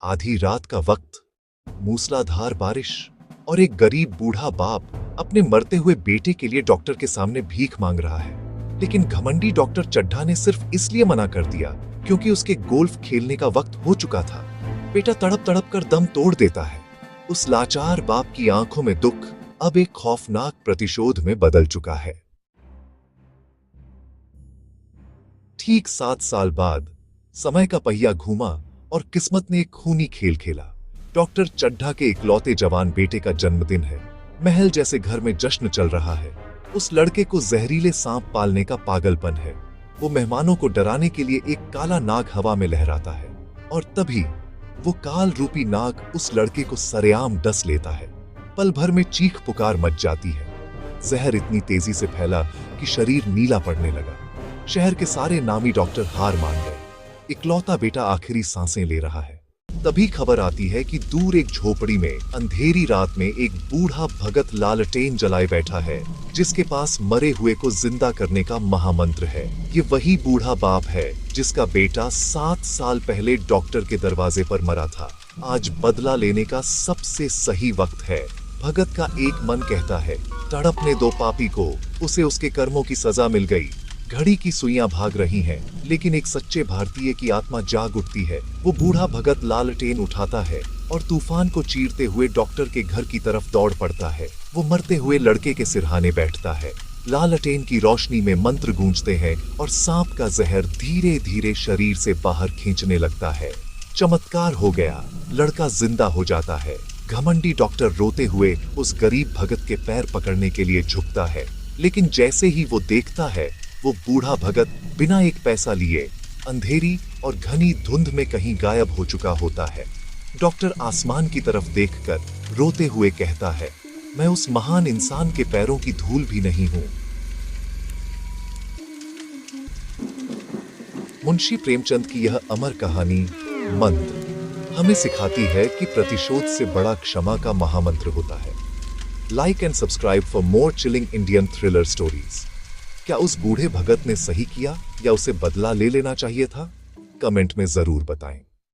आधी रात का वक्त, मूसलाधार बारिश और एक गरीब बूढ़ा बाप अपने मरते हुए बेटे के लिए डॉक्टर के सामने भीख मांग रहा है। लेकिन घमंडी डॉक्टर चड्ढा ने सिर्फ इसलिए मना कर दिया क्योंकि उसके गोल्फ खेलने का वक्त हो चुका था। बेटा तड़प तड़प कर दम तोड़ देता है। उस लाचार बाप की आंखों में दुख अब एक खौफनाक प्रतिशोध में बदल चुका है। ठीक 7 साल बाद समय का पहिया घूमा और किस्मत ने एक खूनी खेल खेला। डॉक्टर चड्ढा के इकलौते जवान बेटे का जन्मदिन है। महल जैसे घर में जश्न चल रहा है। उस लड़के को जहरीले सांप पालने का पागलपन है। वो मेहमानों को डराने के लिए एक काला नाग हवा में लहराता है और तभी वो काल रूपी नाग उस लड़के को सरेआम डस लेता है। पल भर में चीख पुकार मच जाती है। जहर इतनी तेजी से फैला कि शरीर नीला पड़ने लगा। शहर के सारे नामी डॉक्टर हार मान गए। इकलौता बेटा आखिरी सांसें ले रहा है। तभी खबर आती है कि दूर एक झोपड़ी में अंधेरी रात में एक बूढ़ा भगत लालटेन जलाए बैठा है, जिसके पास मरे हुए को जिंदा करने का महामंत्र है। ये वही बूढ़ा बाप है जिसका बेटा 7 साल पहले डॉक्टर के दरवाजे पर मरा था। आज बदला लेने का सबसे सही वक्त है। भगत का एक मन कहता है, तड़पने दो पापी को, उसे उसके कर्मों की सजा मिल गई। घड़ी की सुइयां भाग रही हैं, लेकिन एक सच्चे भारतीय की आत्मा जाग उठती है। वो बूढ़ा भगत लालटेन उठाता है और तूफान को चीरते हुए डॉक्टर के घर की तरफ दौड़ पड़ता है। वो मरते हुए लड़के के सिरहाने बैठता है। लालटेन की रोशनी में मंत्र गूंजते हैं और सांप का जहर धीरे धीरे शरीर से बाहर खींचने लगता है। चमत्कार हो गया, लड़का जिंदा हो जाता है। घमंडी डॉक्टर रोते हुए उस गरीब भगत के पैर पकड़ने के लिए झुकता है, लेकिन जैसे ही वो देखता है, वो बूढ़ा भगत बिना एक पैसा लिए अंधेरी और घनी धुंध में कहीं गायब हो चुका होता है। डॉक्टर आसमान की तरफ देखकर रोते हुए कहता है, मैं उस महान इंसान के पैरों की धूल भी नहीं हूं। मुंशी प्रेमचंद की यह अमर कहानी मंत्र हमें सिखाती है कि प्रतिशोध से बड़ा क्षमा का महामंत्र होता है। Like and subscribe for more chilling Indian thriller stories. क्या उस बूढ़े भगत ने सही किया या उसे बदला ले लेना चाहिए था? कमेंट में जरूर बताएं।